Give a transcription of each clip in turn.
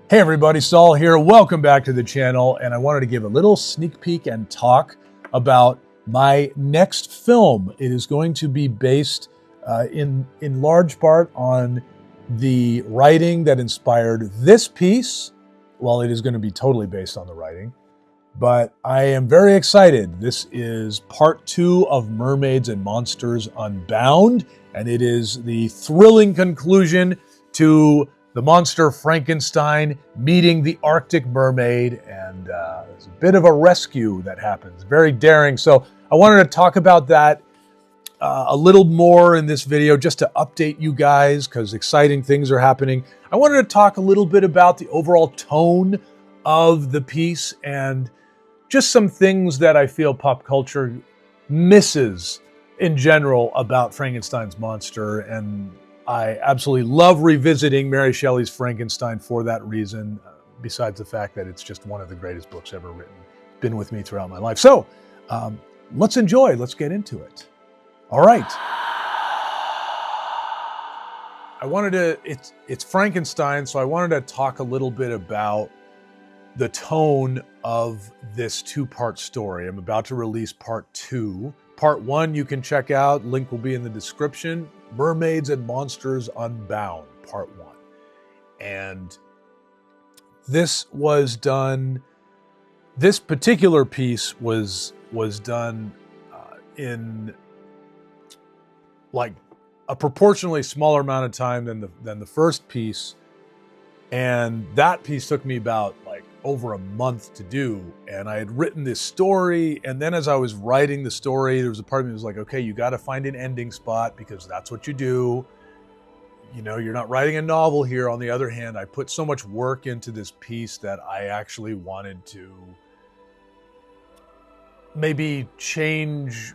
Hey everybody, Saul here. Welcome back to the channel, and I wanted to give a little sneak peek and talk about my next film. It is going to be based in large part on the writing that inspired this piece. Well, it is going to be totally based on the writing, but I am very excited. This is part 2 of Mermaids and Monsters Unbound, and it is the thrilling conclusion to the monster Frankenstein meeting the Arctic mermaid, and there's a bit of a rescue that happens. Very daring. So I wanted to talk about that a little more in this video, just to update you guys, because exciting things are happening. I wanted to talk a little bit about the overall tone of the piece and just some things that I feel pop culture misses in general about Frankenstein's monster. And I absolutely love revisiting Mary Shelley's Frankenstein for that reason, besides the fact that it's just one of the greatest books ever written. It's been with me throughout my life. So let's enjoy, let's get into it. All right. It's Frankenstein, so I wanted to talk a little bit about the tone of this 2-part story. I'm about to release part 2. Part 1 you can check out, link will be in the description. Mermaids and Monsters Unbound, part 1. And this particular piece was done in like a proportionally smaller amount of time than the first piece. And that piece took me about over a month to do. And I had written this story, and then as I was writing the story, there was a part of me that was like, okay, you got to find an ending spot, because that's what you do. You know, you're not writing a novel here. On the other hand, I put so much work into this piece that I actually wanted to maybe change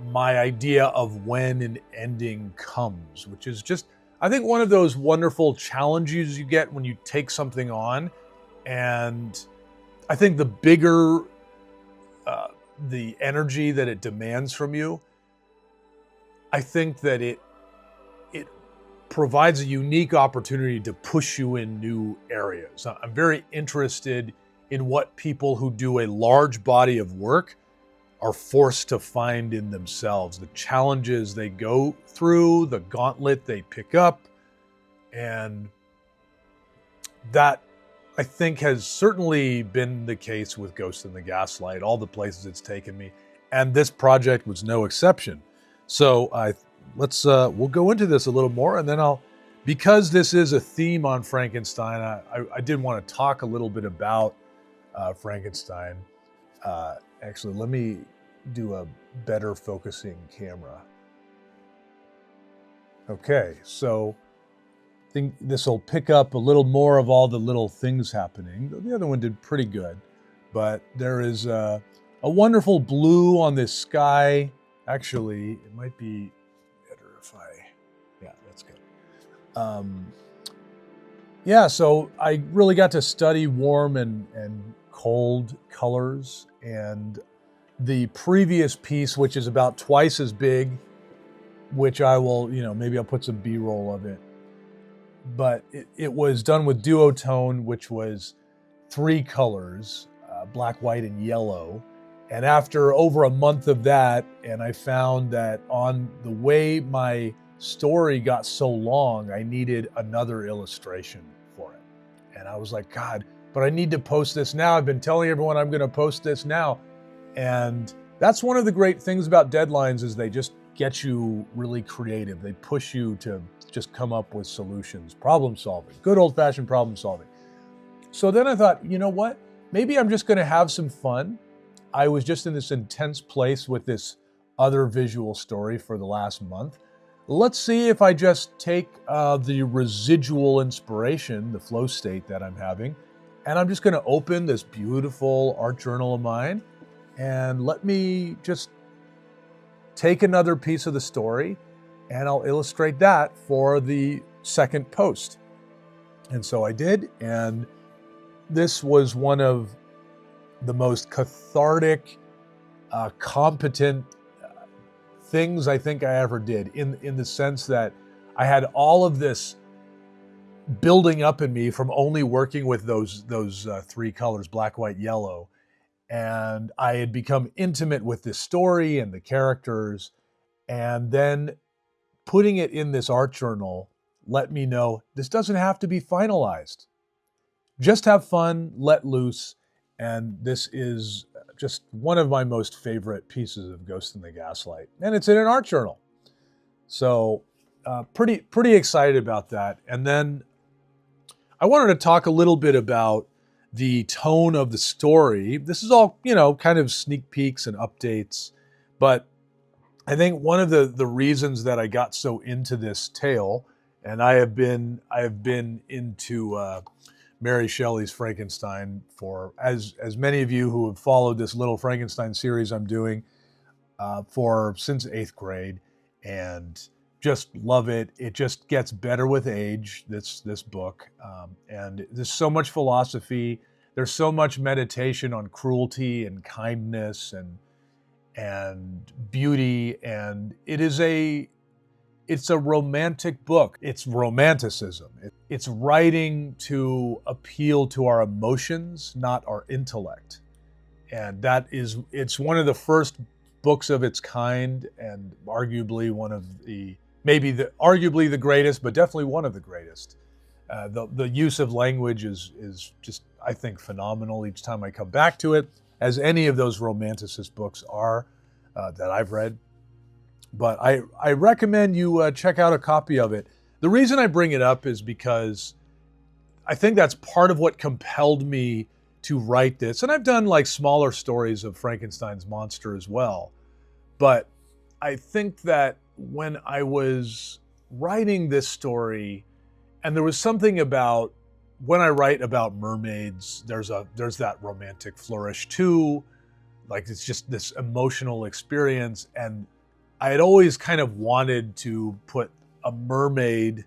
my idea of when an ending comes, which is just, I think, one of those wonderful challenges you get when you take something on. And I think the bigger the energy that it demands from you, I think that it provides a unique opportunity to push you in new areas. I'm very interested in what people who do a large body of work are forced to find in themselves, the challenges they go through, the gauntlet they pick up, and that, I think, has certainly been the case with Ghost in the Gaslight, all the places it's taken me, and this project was no exception. So we'll go into this a little more, and then because this is a theme on Frankenstein, I did want to talk a little bit about Frankenstein. Actually, let me do a better focusing camera. Okay, so I think this will pick up a little more of all the little things happening. The other one did pretty good, but there is a wonderful blue on this sky. Actually, it might be better if yeah, that's good. Yeah, so I really got to study warm and cold colors, and the previous piece, which is about twice as big, which I will, maybe I'll put some B-roll of it. But it was done with duotone, which was 3 colors, black, white, and yellow. And after over a month of that, and I found that on the way my story got so long, I needed another illustration for it. And I was like, God, but I need to post this now. I've been telling everyone I'm going to post this now. And that's one of the great things about deadlines, is they just get you really creative. They push you to just come up with solutions, problem solving, good old-fashioned problem solving. So then I thought, you know what? Maybe I'm just going to have some fun. I was just in this intense place with this other visual story for the last month. Let's see if I just take the residual inspiration, the flow state that I'm having, and I'm just going to open this beautiful art journal of mine, and let me just take another piece of the story, and I'll illustrate that for the second post. And so I did, and this was one of the most cathartic, competent things I think I ever did, in the sense that I had all of this building up in me from only working with those three colors, black, white, yellow. And I had become intimate with this story and the characters. And then putting it in this art journal let me know this doesn't have to be finalized. Just have fun, let loose. And this is just one of my most favorite pieces of Ghost in the Gaslight. And it's in an art journal. So pretty excited about that. And then I wanted to talk a little bit about the tone of the story. This is all, kind of sneak peeks and updates. But I think one of the reasons that I got so into this tale, and I have been into Mary Shelley's Frankenstein for, as many of you who have followed this little Frankenstein series I'm doing since 8th grade, and just love it. It just gets better with age, this book. And there's so much philosophy. There's so much meditation on cruelty and kindness and beauty. And it's a romantic book. It's romanticism. It's writing to appeal to our emotions, not our intellect. And it's one of the first books of its kind, and arguably arguably the greatest, but definitely one of the greatest. The use of language is just, I think, phenomenal each time I come back to it, as any of those romanticist books are that I've read. But I recommend you check out a copy of it. The reason I bring it up is because I think that's part of what compelled me to write this. And I've done like smaller stories of Frankenstein's monster as well. But I think that when I was writing this story, and there was something about when I write about mermaids, there's that romantic flourish too. Like it's just this emotional experience. And I had always kind of wanted to put a mermaid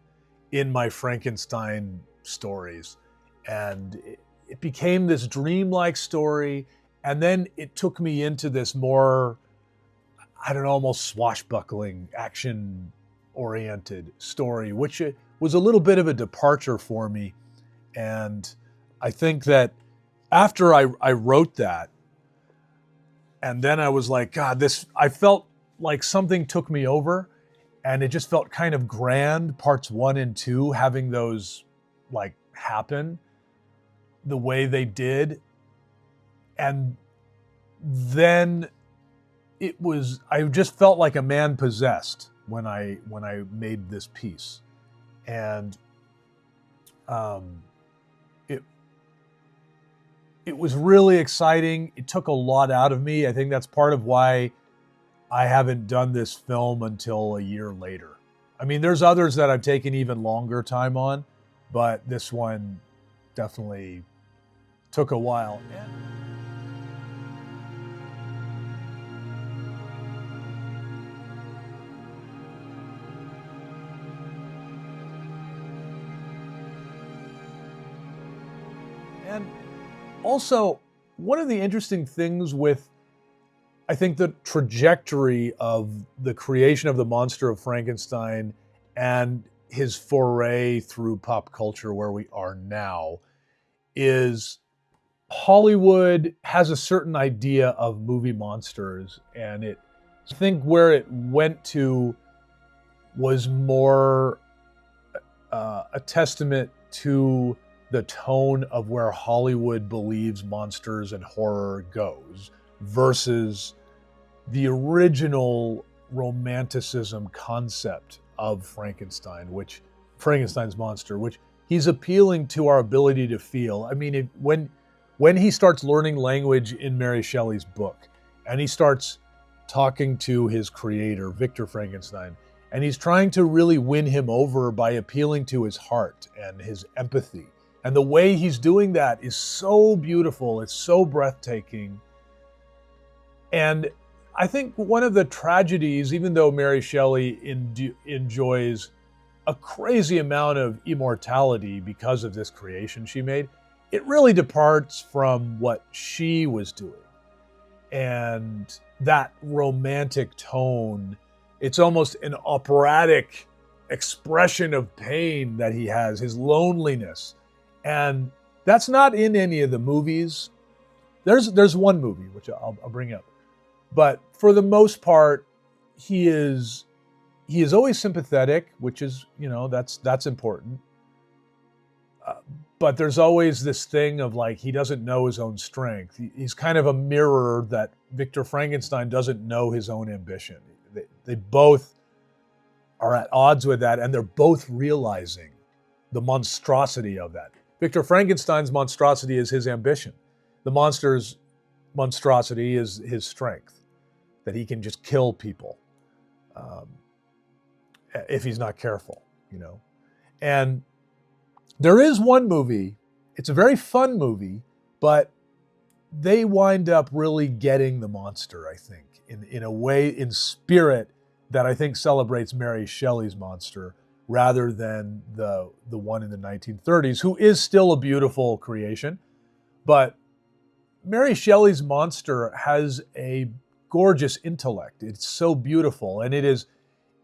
in my Frankenstein stories. And it became this dreamlike story. And then it took me into this more, I don't know, almost swashbuckling, action-oriented story, which was a little bit of a departure for me. And I think that after I wrote that, and then I was like, God, I felt like something took me over, and it just felt kind of grand, parts 1 and 2, having those like happen the way they did. And then I just felt like a man possessed when I made this piece. And it was really exciting. It took a lot out of me. I think that's part of why I haven't done this film until a year later. I mean, there's others that I've taken even longer time on, but this one definitely took a while. And also, one of the interesting things with, I think, the trajectory of the creation of the monster of Frankenstein and his foray through pop culture where we are now is Hollywood has a certain idea of movie monsters, and I think where it went to was more a testament to the tone of where Hollywood believes monsters and horror goes versus the original romanticism concept of Frankenstein's monster, which he's appealing to our ability to feel. I mean, when he starts learning language in Mary Shelley's book, and he starts talking to his creator, Victor Frankenstein, and he's trying to really win him over by appealing to his heart and his empathy. And the way he's doing that is so beautiful. It's so breathtaking. And I think one of the tragedies, even though Mary Shelley enjoys a crazy amount of immortality because of this creation she made, it really departs from what she was doing. And that romantic tone, it's almost an operatic expression of pain that he has, his loneliness. And that's not in any of the movies. There's one movie, which I'll bring up. But for the most part, he is always sympathetic, which is, that's important. But there's always this thing of like, he doesn't know his own strength. He's kind of a mirror that Victor Frankenstein doesn't know his own ambition. They both are at odds with that, and they're both realizing the monstrosity of that. Victor Frankenstein's monstrosity is his ambition. The monster's monstrosity is his strength, that he can just kill people if he's not careful, And there is one movie, it's a very fun movie, but they wind up really getting the monster, I think, in a way, in spirit, that I think celebrates Mary Shelley's monster rather than the one in the 1930s, who is still a beautiful creation. But Mary Shelley's monster has a gorgeous intellect. It's so beautiful, and it is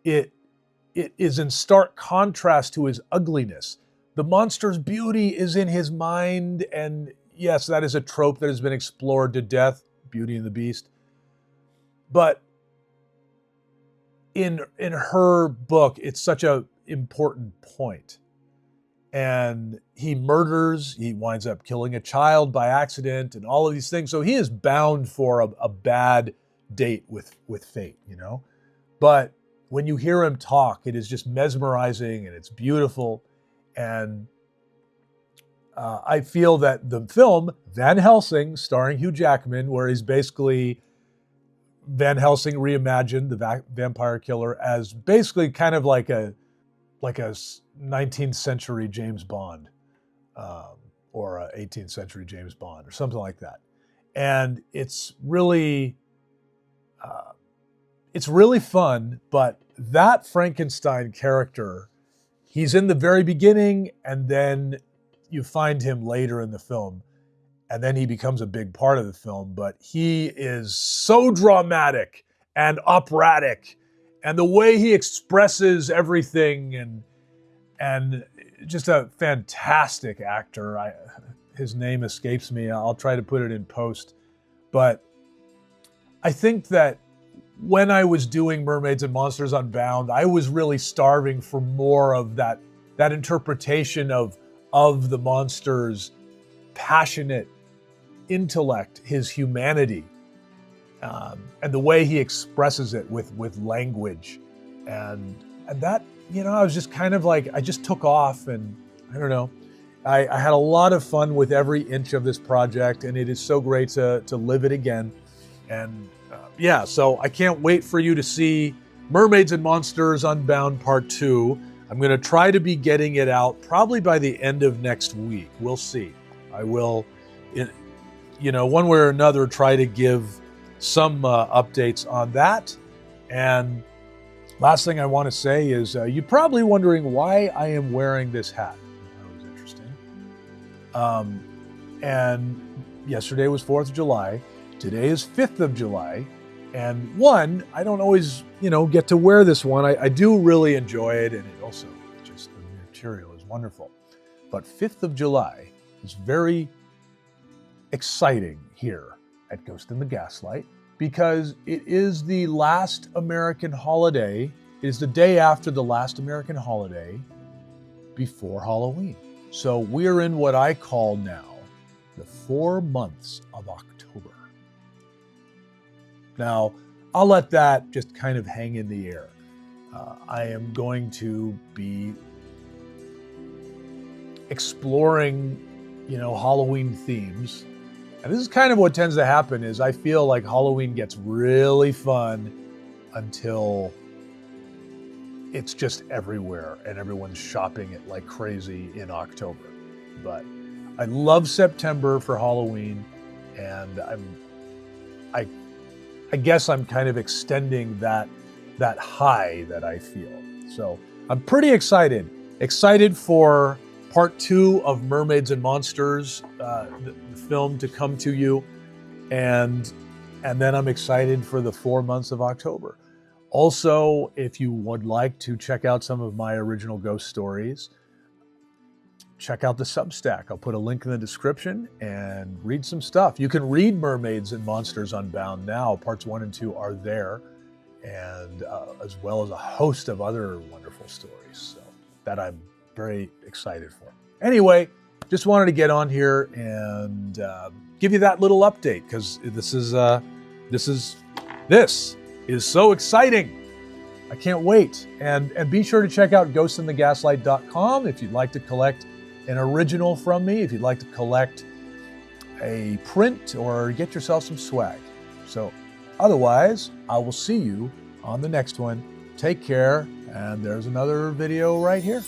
in stark contrast to his ugliness. The monster's beauty is in his mind, and yes, that is a trope that has been explored to death, Beauty and the Beast. But in her book, it's such an important point. And he winds up killing a child by accident and all of these things. So he is bound for a bad date with fate, But when you hear him talk, it is just mesmerizing and it's beautiful. And I feel that the film Van Helsing, starring Hugh Jackman, where he's basically Van Helsing reimagined, the vampire killer, as basically kind of like a 19th century James Bond, or a 18th century James Bond, or something like that. And it's really fun. But that Frankenstein character, he's in the very beginning, and then you find him later in the film, and then he becomes a big part of the film. But he is so dramatic and operatic, and the way he expresses everything, and just a fantastic actor. His name escapes me. I'll try to put it in post. But I think that when I was doing Mermaids and Monsters Unbound, I was really starving for more of that interpretation of the monster's passionate intellect, his humanity, and the way he expresses it with language. And that, I was just kind of like, I just took off, and I don't know. I had a lot of fun with every inch of this project, and it is so great to live it again. And so I can't wait for you to see Mermaids and Monsters Unbound Part 2. I'm going to try to be getting it out probably by the end of next week. We'll see. I will, one way or another, try to give some updates on that. And last thing I want to say is you're probably wondering why I am wearing this hat. That was interesting. And yesterday was 4th of July. Today is 5th of July. And I don't always, get to wear this one. I do really enjoy it, and it also, just the material is wonderful. But 5th of July is very exciting here at Ghost in the Gaslight, because it is the last American holiday. It is the day after the last American holiday before Halloween. So we're in what I call now the 4 months of October. Now, I'll let that just kind of hang in the air. I am going to be exploring, Halloween themes. And this is kind of what tends to happen, is I feel like Halloween gets really fun until it's just everywhere and everyone's shopping it like crazy in October. But I love September for Halloween, and I guess I'm kind of extending that high that I feel. So I'm pretty excited for part 2 of Mermaids and Monsters, the film, to come to you. And then I'm excited for the 4 months of October. Also, if you would like to check out some of my original ghost stories, check out the Substack. I'll put a link in the description and read some stuff. You can read Mermaids and Monsters Unbound now. Parts 1 and 2 are there, and as well as a host of other wonderful stories that I'm very excited for. Anyway, just wanted to get on here and give you that little update, because this is so exciting. I can't wait. And be sure to check out ghostinthegaslight.com if you'd like to collect an original from me, if you'd like to collect a print or get yourself some swag. So otherwise, I will see you on the next one. Take care, and there's another video right here.